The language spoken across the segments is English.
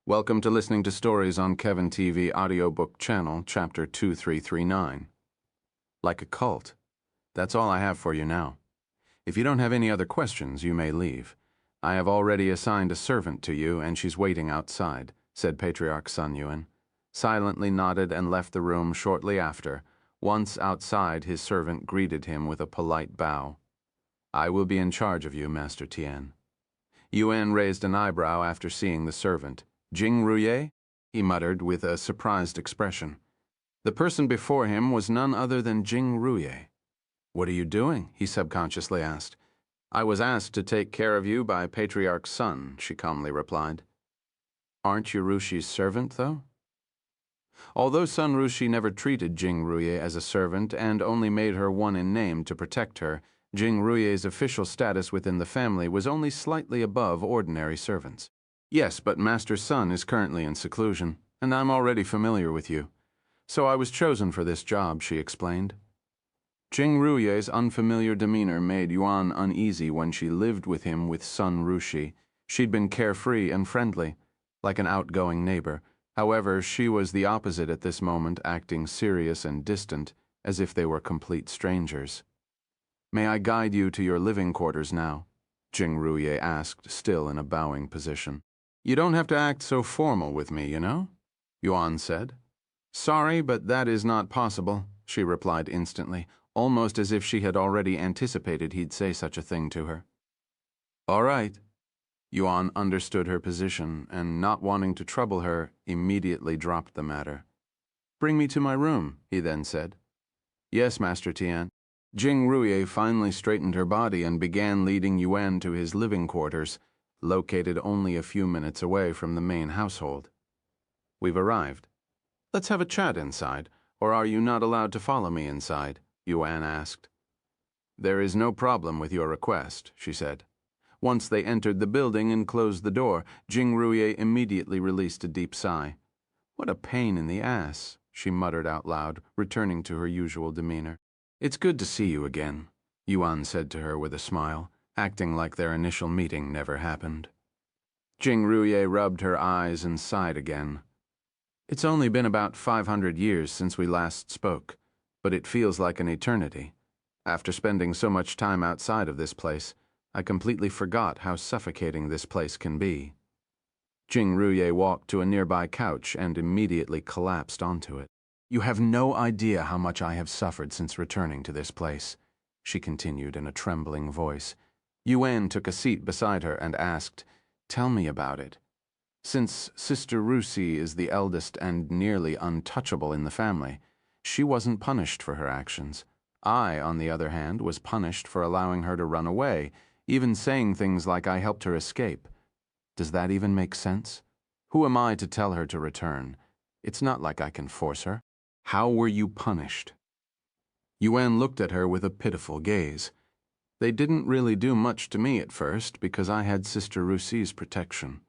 Welcome to listening to stories on Kevin TV audiobook channel, chapter 2339. Like a cult. That's all I have for you now. If you don't have any other questions, you may leave. I have already assigned a servant to you, and she's waiting outside, said Patriarch Sun Yuan. Silently nodded and left the room shortly after. Once outside, his servant greeted him with a polite bow. I will be in charge of you, Master Tian. Yuan raised an eyebrow after seeing the servant. Jing Ruye? He muttered with a surprised expression. The person before him was none other than Jing Ruye. What are you doing? He subconsciously asked. I was asked to take care of you by Patriarch Sun, she calmly replied. Aren't you Rushi's servant, though? Although Sun Rushi never treated Jing Ruye as a servant and only made her one in name to protect her, Jing Ruye's official status within the family was only slightly above ordinary servants. Yes, but Master Sun is currently in seclusion, and I'm already familiar with you. So I was chosen for this job, she explained. Jing Ruye's unfamiliar demeanor made Yuan uneasy when she lived with him with Sun Rushi. She'd been carefree and friendly, like an outgoing neighbor. However, she was the opposite at this moment, acting serious and distant, as if they were complete strangers. May I guide you to your living quarters now? Jing Ruye asked, still in a bowing position. You don't have to act so formal with me, you know? Yuan said. Sorry, but that is not possible, she replied instantly, almost as if she had already anticipated he'd say such a thing to her. All right. Yuan understood her position and, not wanting to trouble her, immediately dropped the matter. Bring me to my room, he then said. Yes, Master Tian. Jing Ruye finally straightened her body and began leading Yuan to his living quarters, located only a few minutes away from the main household. We've arrived. Let's have a chat inside, or are you not allowed to follow me inside? Yuan asked. There is no problem with your request, she said. Once they entered the building and closed the door, Jing Ruye immediately released a deep sigh. What a pain in the ass, she muttered out loud, returning to her usual demeanor. It's good to see you again, Yuan said to her with a smile, acting like their initial meeting never happened. Jing Ruye rubbed her eyes and sighed again. It's only been about 500 years since we last spoke, but it feels like an eternity. After spending so much time outside of this place, I completely forgot how suffocating this place can be. Jing Ruye walked to a nearby couch and immediately collapsed onto it. You have no idea how much I have suffered since returning to this place, she continued in a trembling voice. Yuan took a seat beside her and asked, Tell me about it. Since Sister Rusi is the eldest and nearly untouchable in the family, she wasn't punished for her actions. I, on the other hand, was punished for allowing her to run away, even saying things like I helped her escape. Does that even make sense? Who am I to tell her to return? It's not like I can force her. How were you punished? Yuan looked at her with a pitiful gaze. They didn't really do much to me at first because I had Sister Rusi's protection.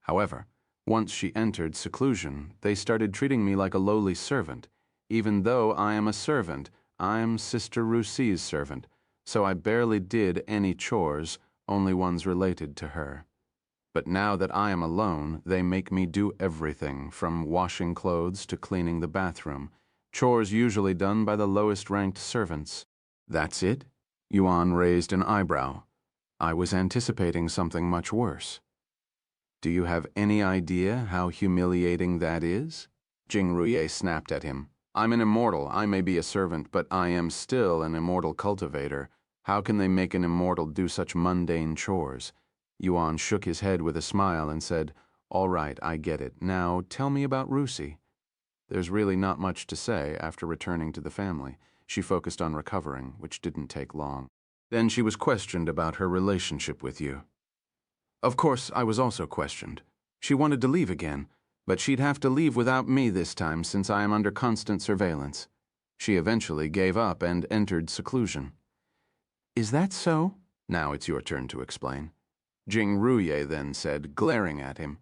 However, once she entered seclusion, they started treating me like a lowly servant. Even though I am a servant, I'm Sister Rusi's servant, so I barely did any chores, only ones related to her. But now that I am alone, they make me do everything, from washing clothes to cleaning the bathroom, chores usually done by the lowest-ranked servants. That's it? Yuan raised an eyebrow. I was anticipating something much worse. Do you have any idea how humiliating that is? Jing Ruye snapped at him. I'm an immortal. I may be a servant, but I am still an immortal cultivator. How can they make an immortal do such mundane chores? Yuan shook his head with a smile and said, All right, I get it. Now tell me about Rusi. There's really not much to say after returning to the family. She focused on recovering, which didn't take long. Then she was questioned about her relationship with you. Of course, I was also questioned. She wanted to leave again, but she'd have to leave without me this time since I am under constant surveillance. She eventually gave up and entered seclusion. Is that so? Now it's your turn to explain. Jing Ruye then said, glaring at him.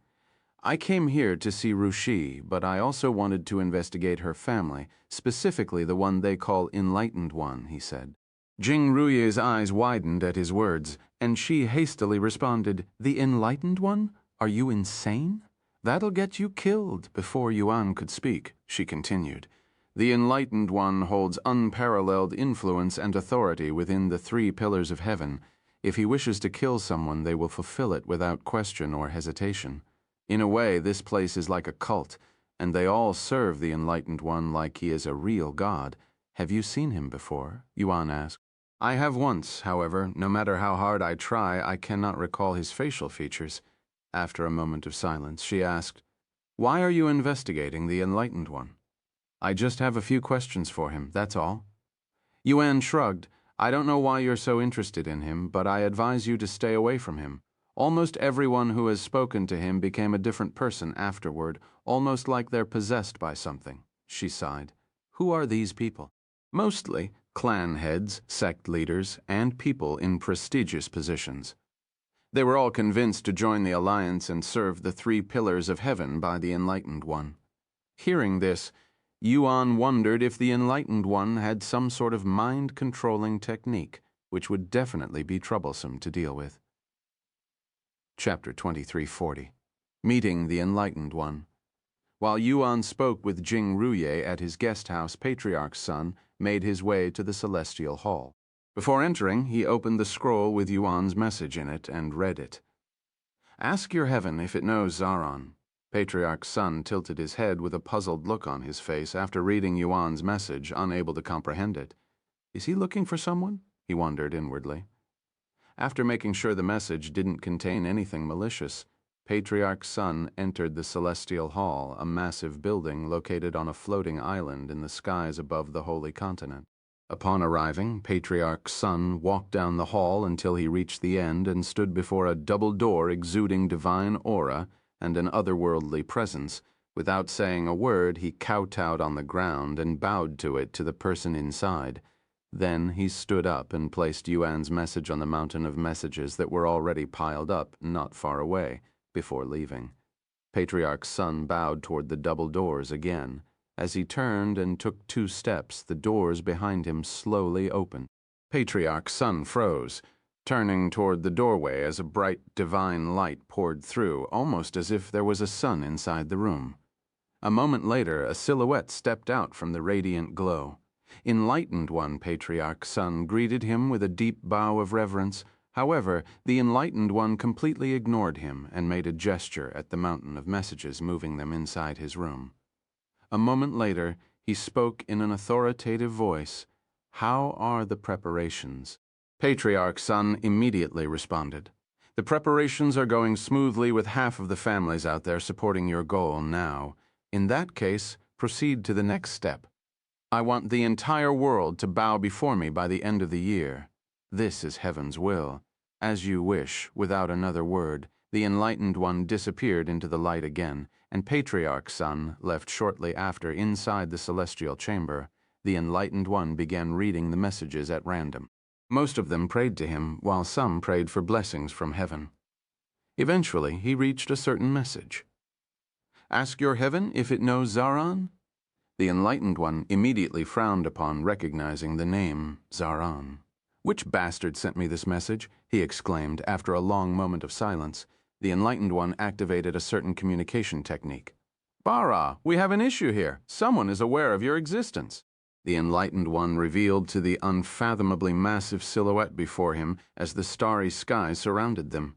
I came here to see Rushi, but I also wanted to investigate her family, specifically the one they call Enlightened One, he said. Jing Ruye's eyes widened at his words, and she hastily responded, The Enlightened One? Are you insane? That'll get you killed before Yuan could speak, she continued. The Enlightened One holds unparalleled influence and authority within the 3 pillars of heaven. If he wishes to kill someone, they will fulfill it without question or hesitation. In a way, this place is like a cult, and they all serve the Enlightened One like he is a real god. Have you seen him before? Yuan asked. I have once, however. No matter how hard I try, I cannot recall his facial features. After a moment of silence, she asked, Why are you investigating the Enlightened One? I just have a few questions for him, that's all. Yuan shrugged. I don't know why you're so interested in him, but I advise you to stay away from him. Almost everyone who has spoken to him became a different person afterward, almost like they're possessed by something. She sighed. Who are these people? Mostly clan heads, sect leaders, and people in prestigious positions. They were all convinced to join the alliance and serve the 3 pillars of heaven by the Enlightened One. Hearing this, Yuan wondered if the Enlightened One had some sort of mind-controlling technique, which would definitely be troublesome to deal with. Chapter 2340. Meeting the Enlightened One. While Yuan spoke with Jing Ruye at his guest house, Patriarch's son made his way to the Celestial Hall. Before entering, he opened the scroll with Yuan's message in it and read it. Ask your heaven if it knows Zaran. Patriarch's son tilted his head with a puzzled look on his face after reading Yuan's message, unable to comprehend it. Is he looking for someone? He wondered inwardly. After making sure the message didn't contain anything malicious, Patriarch's son entered the Celestial Hall, a massive building located on a floating island in the skies above the Holy Continent. Upon arriving, Patriarch's son walked down the hall until he reached the end and stood before a double door exuding divine aura and an otherworldly presence. Without saying a word, he kowtowed on the ground and bowed to it to the person inside. Then he stood up and placed Yuan's message on the mountain of messages that were already piled up not far away, before leaving. Patriarch's son bowed toward the double doors again. As he turned and took 2 steps, the doors behind him slowly opened. Patriarch's son froze, turning toward the doorway as a bright divine light poured through, almost as if there was a sun inside the room. A moment later, a silhouette stepped out from the radiant glow. Enlightened One, Patriarch's son greeted him with a deep bow of reverence. However, the Enlightened One completely ignored him and made a gesture at the mountain of messages, moving them inside his room. A moment later, he spoke in an authoritative voice. How are the preparations? Patriarch's son immediately responded. The preparations are going smoothly with half of the families out there supporting your goal now. In that case, proceed to the next step. I want the entire world to bow before me by the end of the year. This is heaven's will. As you wish, without another word, the Enlightened One disappeared into the light again, and Patriarch's son left shortly after inside the celestial chamber. The Enlightened One began reading the messages at random. Most of them prayed to him, while some prayed for blessings from heaven. Eventually, he reached a certain message. Ask your heaven if it knows Zaran? The Enlightened One immediately frowned upon recognizing the name Zaran. Which bastard sent me this message? He exclaimed after a long moment of silence. The Enlightened One activated a certain communication technique. Bara, we have an issue here. Someone is aware of your existence. The Enlightened One revealed to the unfathomably massive silhouette before him as the starry sky surrounded them.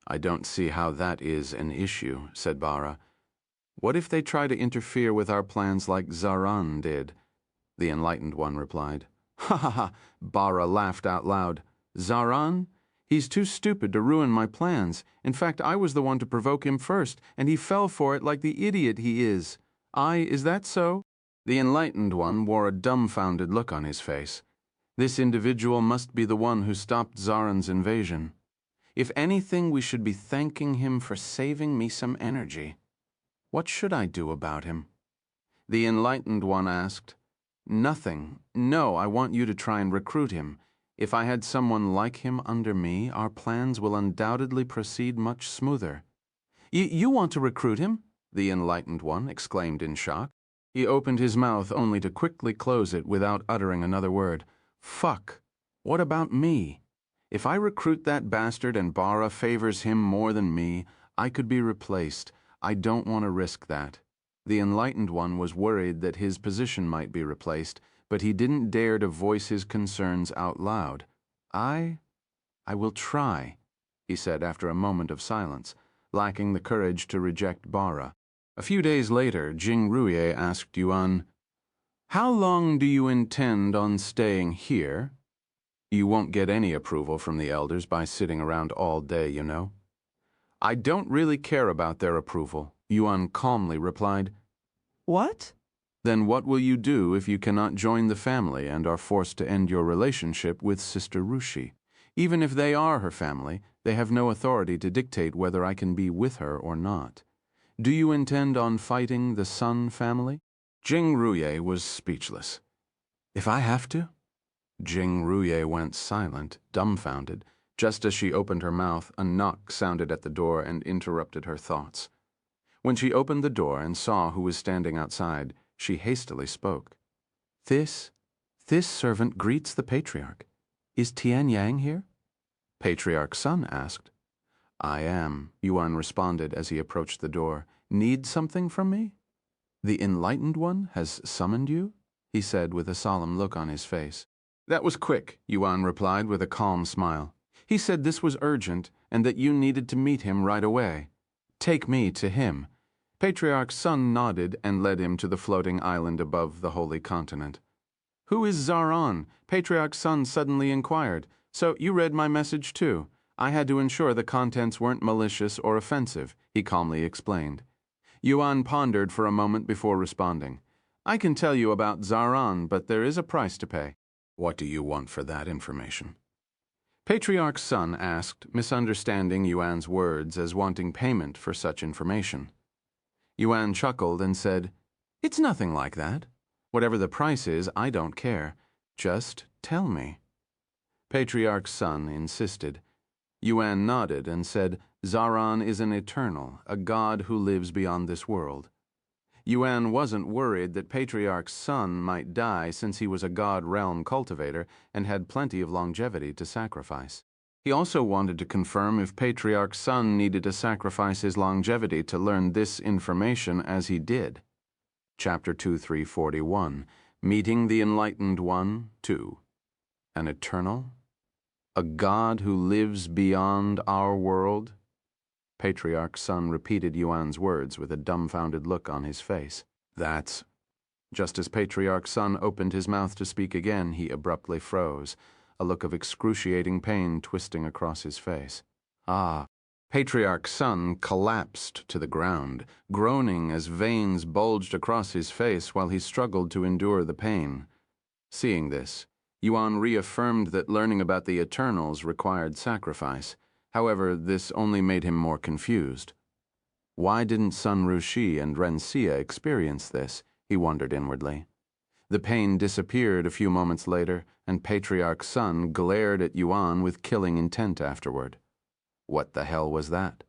I don't see how that is an issue, said Bara. What if they try to interfere with our plans like Zaran did? The Enlightened One replied. Ha ha ha, Bara laughed out loud. Zaran? He's too stupid to ruin my plans. In fact, I was the one to provoke him first, and he fell for it like the idiot he is. Is that so? The Enlightened One wore a dumbfounded look on his face. This individual must be the one who stopped Zaran's invasion. If anything, we should be thanking him for saving me some energy. What should I do about him? The Enlightened One asked. Nothing. No, I want you to try and recruit him. If I had someone like him under me, our plans will undoubtedly proceed much smoother. You want to recruit him? The Enlightened One exclaimed in shock. He opened his mouth only to quickly close it without uttering another word. Fuck. What about me? If I recruit that bastard and Bara favors him more than me, I could be replaced. I don't want to risk that. The Enlightened One was worried that his position might be replaced, but he didn't dare to voice his concerns out loud. I will try, he said after a moment of silence, lacking the courage to reject Bara. A few days later, Jing Ruye asked Yuan, "How long do you intend on staying here? You won't get any approval from the elders by sitting around all day, you know." "I don't really care about their approval," Yuan calmly replied. What? "Then what will you do if you cannot join the family and are forced to end your relationship with Sister Rushi? Even if they are her family, they have no authority to dictate whether I can be with her or not. Do you intend on fighting the Sun family?" Jing Ruye was speechless. "If I have to?" Jing Ruye went silent, dumbfounded. Just as she opened her mouth, a knock sounded at the door and interrupted her thoughts. When she opened the door and saw who was standing outside, she hastily spoke. This servant greets the Patriarch. Is Tian Yang here?" Patriarch Sun asked. "I am," Yuan responded as he approached the door. "Need something from me?" "The Enlightened One has summoned you?" he said with a solemn look on his face. "That was quick," Yuan replied with a calm smile. "He said this was urgent and that you needed to meet him right away. Take me to him." Patriarch Sun nodded and led him to the floating island above the holy continent. "Who is Zaran?" Patriarch Sun suddenly inquired. "So you read my message too. I had to ensure the contents weren't malicious or offensive," he calmly explained. Yuan pondered for a moment before responding. "I can tell you about Zaran, but there is a price to pay." "What do you want for that information?" Patriarch Sun asked, misunderstanding Yuan's words as wanting payment for such information. Yuan chuckled and said, "It's nothing like that. Whatever the price is, I don't care. Just tell me." Patriarch Sun insisted. Yuan nodded and said, "Zaran is an eternal, a god who lives beyond this world." Yuan wasn't worried that Patriarch Sun might die since he was a god realm cultivator and had plenty of longevity to sacrifice. He also wanted to confirm if Patriarch Sun needed to sacrifice his longevity to learn this information as he did. Chapter 2341, Meeting the Enlightened One, 2. An eternal? A god who lives beyond our world? Patriarch Sun repeated Yuan's words with a dumbfounded look on his face. "That's—" Just as Patriarch Sun opened his mouth to speak again, he abruptly froze, a look of excruciating pain twisting across his face. "Ah." Patriarch Sun collapsed to the ground, groaning as veins bulged across his face while he struggled to endure the pain. Seeing this, Yuan reaffirmed that learning about the Eternals required sacrifice. However, this only made him more confused. Why didn't Sun Rushi and Rensia experience this? He wondered inwardly. The pain disappeared a few moments later, and Patriarch Sun glared at Yuan with killing intent afterward. "What the hell was that?"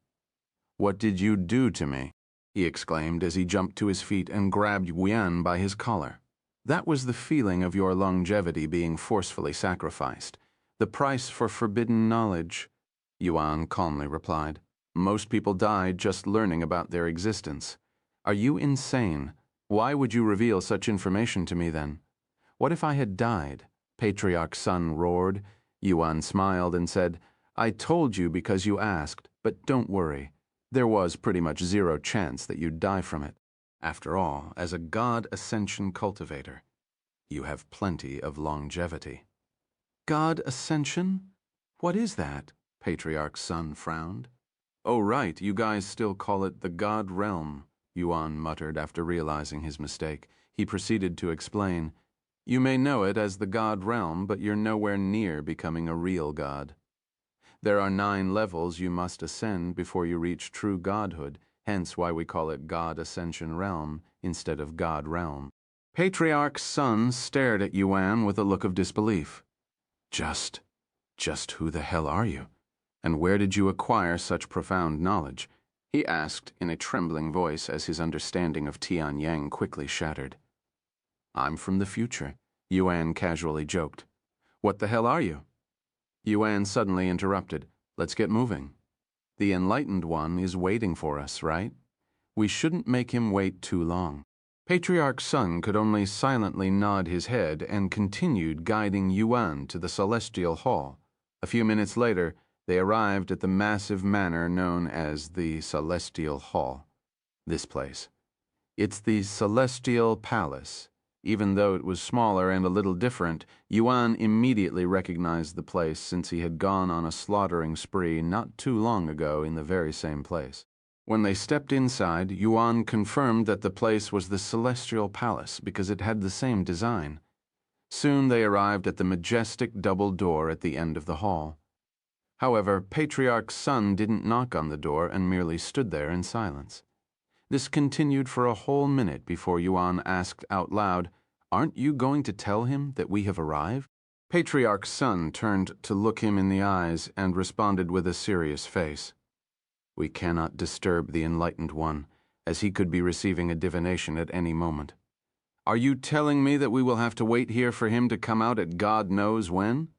"What did you do to me?" he exclaimed as he jumped to his feet and grabbed Yuan by his collar. "That was the feeling of your longevity being forcefully sacrificed. The price for forbidden knowledge," Yuan calmly replied. "Most people died just learning about their existence. Are you insane? Why would you reveal such information to me then?" "What if I had died?" Patriarch Sun roared. Yuan smiled and said, "I told you because you asked, but don't worry. There was pretty much zero chance that you'd die from it. After all, as a God Ascension cultivator, you have plenty of longevity." "God Ascension? What is that?" Patriarch Sun frowned. "Oh right, you guys still call it the God Realm," Yuan muttered after realizing his mistake. He proceeded to explain, "You may know it as the God Realm, but you're nowhere near becoming a real god. There are 9 levels you must ascend before you reach true godhood, hence why we call it God Ascension Realm instead of God Realm." Patriarch Sun stared at Yuan with a look of disbelief. Just who the hell are you? And where did you acquire such profound knowledge?" he asked in a trembling voice as his understanding of Tian Yang quickly shattered. "I'm from the future," Yuan casually joked. "What the hell are you?" Yuan suddenly interrupted. "Let's get moving. The Enlightened One is waiting for us, right? We shouldn't make him wait too long. Patriarch Sun could only silently nod his head and continued guiding Yuan to the celestial hall. A few minutes later, they arrived at the massive manor known as the Celestial Hall. This place. It's the Celestial Palace. Even though it was smaller and a little different, Yuan immediately recognized the place since he had gone on a slaughtering spree not too long ago in the very same place. When they stepped inside, Yuan confirmed that the place was the Celestial Palace because it had the same design. Soon they arrived at the majestic double door at the end of the hall. However, Patriarch Sun didn't knock on the door and merely stood there in silence. This continued for a whole minute before Yuan asked out loud, "Aren't you going to tell him that we have arrived?" Patriarch Sun turned to look him in the eyes and responded with a serious face. "We cannot disturb the Enlightened One, as he could be receiving a divination at any moment." "Are you telling me that we will have to wait here for him to come out at God knows when?"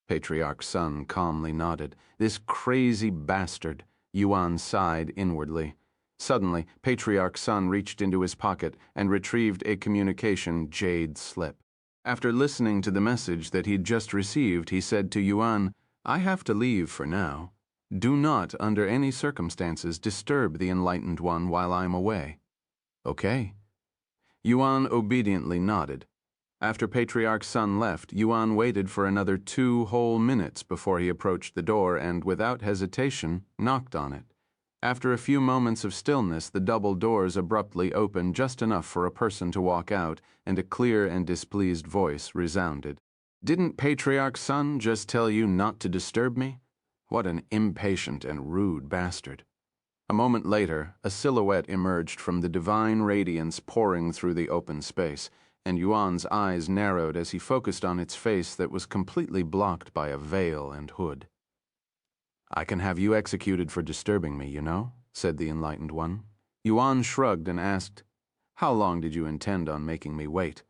Patriarch Sun calmly nodded. "This crazy bastard," Yuan sighed inwardly. Suddenly, Patriarch Sun reached into his pocket and retrieved a communication jade slip. After listening to the message that he'd just received, he said to Yuan, "I have to leave for now. Do not, under any circumstances, disturb the Enlightened One while I'm away." "Okay." Yuan obediently nodded. After Patriarch Sun left, Yuan waited for another 2 whole minutes before he approached the door and, without hesitation, knocked on it. After a few moments of stillness, the double doors abruptly opened just enough for a person to walk out, and a clear and displeased voice resounded. "Didn't Patriarch Sun just tell you not to disturb me? What an impatient and rude bastard." A moment later, a silhouette emerged from the divine radiance pouring through the open space, and Yuan's eyes narrowed as he focused on its face that was completely blocked by a veil and hood. "I can have you executed for disturbing me, you know," said the Enlightened One. Yuan shrugged and asked, "How long did you intend on making me wait?"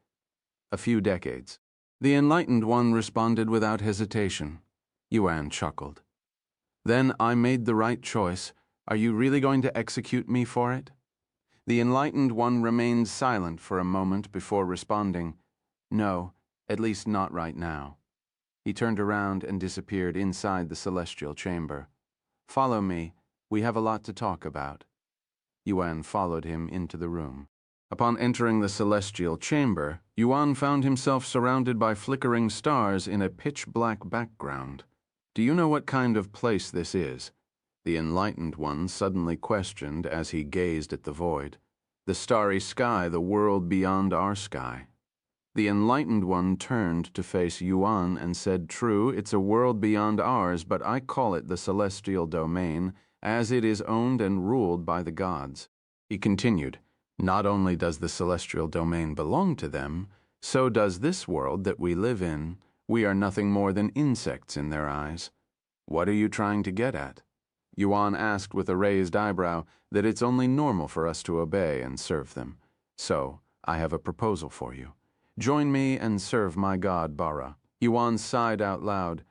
"A few decades." The Enlightened One responded without hesitation. Yuan chuckled. "Then I made the right choice. Are you really going to execute me for it?" The Enlightened One remained silent for a moment before responding, "No, at least not right now." He turned around and disappeared inside the celestial chamber. "Follow me. We have a lot to talk about." Yuan followed him into the room. Upon entering the celestial chamber, Yuan found himself surrounded by flickering stars in a pitch-black background. "Do you know what kind of place this is?" The Enlightened One suddenly questioned as he gazed at the void. "The starry sky, the world beyond our sky." The Enlightened One turned to face Yuan and said, "True, it's a world beyond ours, but I call it the celestial domain, as it is owned and ruled by the gods." He continued, "Not only does the celestial domain belong to them, so does this world that we live in. We are nothing more than insects in their eyes." "What are you trying to get at?" Yuan asked with a raised eyebrow. "That it's only normal for us to obey and serve them. So, I have a proposal for you. Join me and serve my god, Bara." Yuan sighed out loud.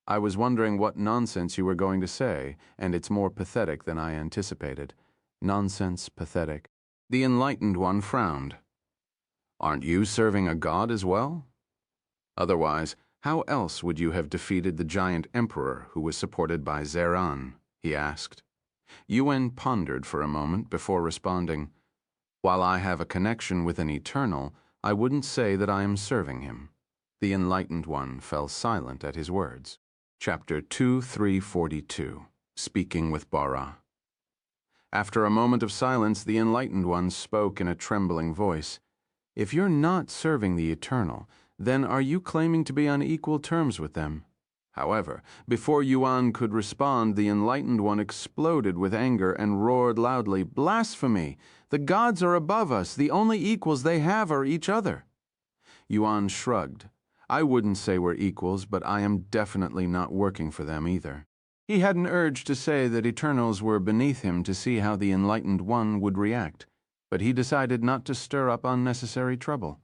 "I was wondering what nonsense you were going to say, and it's more pathetic than I anticipated." "Nonsense, pathetic." The Enlightened One frowned. "Aren't you serving a god as well? Otherwise, how else would you have defeated the giant emperor who was supported by Zeran?" he asked. Yuan pondered for a moment before responding, "While I have a connection with an eternal, I wouldn't say that I am serving him." The Enlightened One fell silent at his words. Chapter 2342, Speaking with Bara. After a moment of silence, the Enlightened One spoke in a trembling voice. "If you're not serving the eternal, then are you claiming to be on equal terms with them?" However, before Yuan could respond, the Enlightened One exploded with anger and roared loudly, "Blasphemy! The gods are above us. The only equals they have are each other." Yuan shrugged. "I wouldn't say we're equals, but I am definitely not working for them either." He had an urge to say that Eternals were beneath him to see how the Enlightened One would react, but he decided not to stir up unnecessary trouble.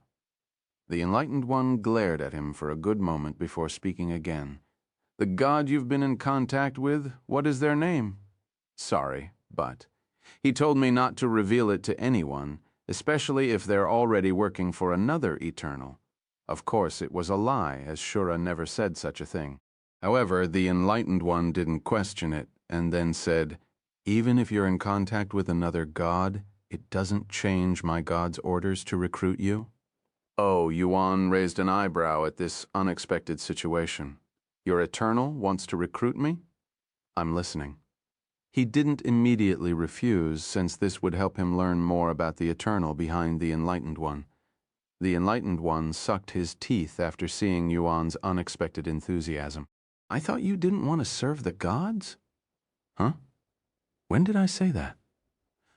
The Enlightened One glared at him for a good moment before speaking again. "The god you've been in contact with, what is their name?" "Sorry, but..." He told me not to reveal it to anyone, especially if they're already working for another Eternal. Of course, it was a lie, as Shura never said such a thing. However, the Enlightened One didn't question it, and then said, "Even if you're in contact with another god, it doesn't change my god's orders to recruit you?" Oh, Yuan raised an eyebrow at this unexpected situation. "Your Eternal wants to recruit me?" "I'm listening." He didn't immediately refuse, since this would help him learn more about the Eternal behind the Enlightened One. The Enlightened One sucked his teeth after seeing Yuan's unexpected enthusiasm. "I thought you didn't want to serve the gods?" "Huh? When did I say that?"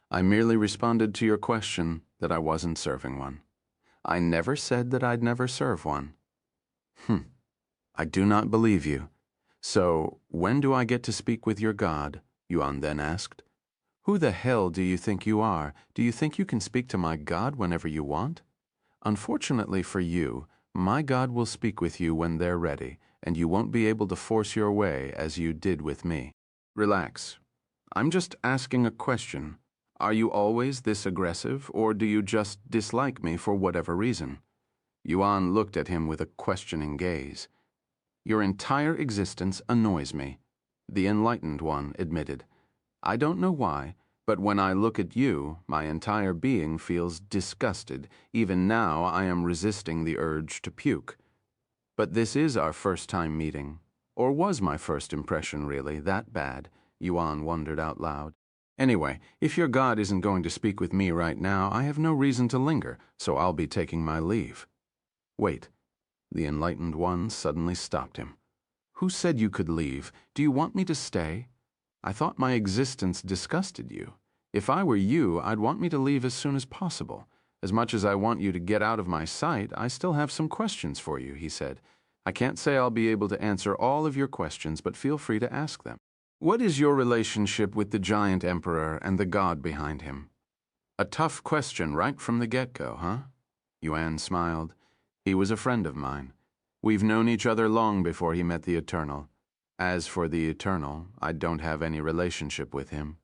"I merely responded to your question that I wasn't serving one. I never said that I'd never serve one." "I do not believe you. So, when do I get to speak with your god?" Yuan then asked. "Who the hell do you think you are? Do you think you can speak to my god whenever you want?" "Unfortunately for you, my god will speak with you when they're ready, and you won't be able to force your way as you did with me." "Relax. I'm just asking a question. Are you always this aggressive, or do you just dislike me for whatever reason?" Yuan looked at him with a questioning gaze. "Your entire existence annoys me," the Enlightened One admitted. "I don't know why, but when I look at you, my entire being feels disgusted. Even now, I am resisting the urge to puke. But this is our first time meeting. Or was my first impression really that bad?" Yuan wondered out loud. "Anyway, if your god isn't going to speak with me right now, I have no reason to linger, so I'll be taking my leave." "Wait." The Enlightened One suddenly stopped him. "Who said you could leave? Do you want me to stay? I thought my existence disgusted you. If I were you, I'd want me to leave as soon as possible. As much as I want you to get out of my sight, I still have some questions for you," he said. "I can't say I'll be able to answer all of your questions, but feel free to ask them. What is your relationship with the giant emperor and the god behind him?" "A tough question right from the get-go, huh?" Yuan smiled. "He was a friend of mine. We've known each other long before he met the Eternal. As for the Eternal, I don't have any relationship with him."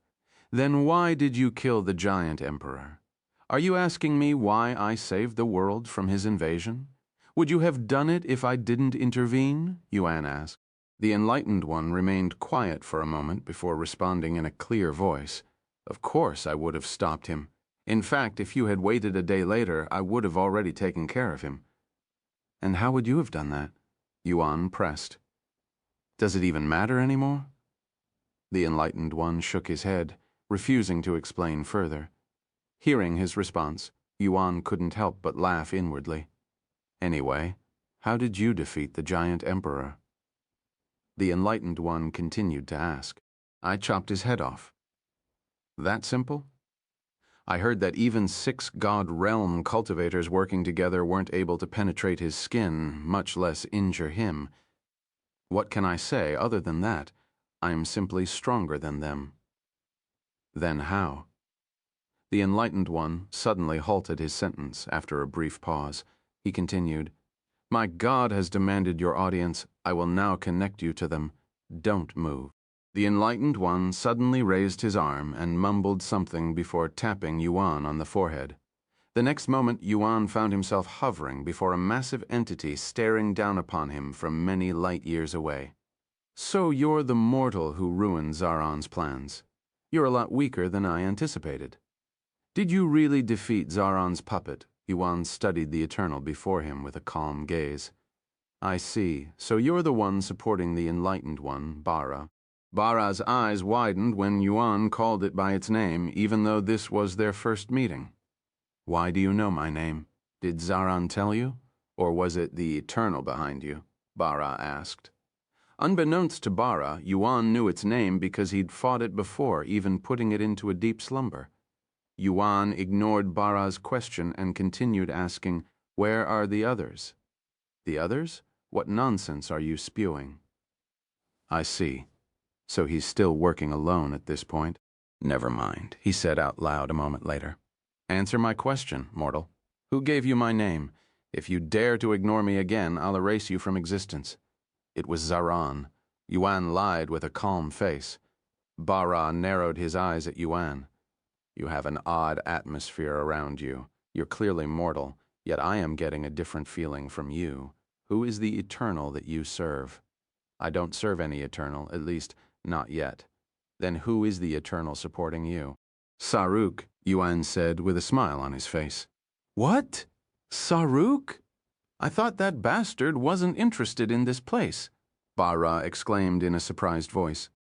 "Then why did you kill the giant emperor? Are you asking me why I saved the world from his invasion? Would you have done it if I didn't intervene?" Yuan asked. The Enlightened One remained quiet for a moment before responding in a clear voice. "Of course I would have stopped him. In fact, if you had waited a day later, I would have already taken care of him." "And how would you have done that?" Yuan pressed. "Does it even matter anymore?" The Enlightened One shook his head, refusing to explain further. Hearing his response, Yuan couldn't help but laugh inwardly. "Anyway, how did you defeat the giant emperor?" The Enlightened One continued to ask. "I chopped his head off." "That simple?" "I heard that even 6 God Realm cultivators working together weren't able to penetrate his skin, much less injure him. What can I say other than that? I'm simply stronger than them." "Then how?" The Enlightened One suddenly halted his sentence after a brief pause. He continued, "My God has demanded your audience. I will now connect you to them. Don't move." The Enlightened One suddenly raised his arm and mumbled something before tapping Yuan on the forehead. The next moment, Yuan found himself hovering before a massive entity staring down upon him from many light years away. "So you're the mortal who ruined Zaron's plans. You're a lot weaker than I anticipated. Did you really defeat Zaron's puppet?" Yuan studied the Eternal before him with a calm gaze. "I see. So you're the one supporting the Enlightened One, Bara." Bara's eyes widened when Yuan called it by its name, even though this was their first meeting. "Why do you know my name? Did Zaron tell you? Or was it the Eternal behind you?" Bara asked. Unbeknownst to Bara, Yuan knew its name because he'd fought it before, even putting it into a deep slumber. Yuan ignored Bara's question and continued asking, "Where are the others?" "The others? What nonsense are you spewing?" "I see. So he's still working alone at this point." "Never mind," he said out loud a moment later. "Answer my question, mortal. Who gave you my name? If you dare to ignore me again, I'll erase you from existence." "It was Zaron." Yuan lied with a calm face. Bara narrowed his eyes at Yuan. You have an odd atmosphere around you. You're clearly mortal, yet I am getting a different feeling from you. Who is the eternal that you serve? I don't serve any eternal, at least not yet. Then who is the eternal supporting you? Saruk, Yuan said with a smile on his face. What? Saruk? I thought that bastard wasn't interested in this place, Bara exclaimed in a surprised voice.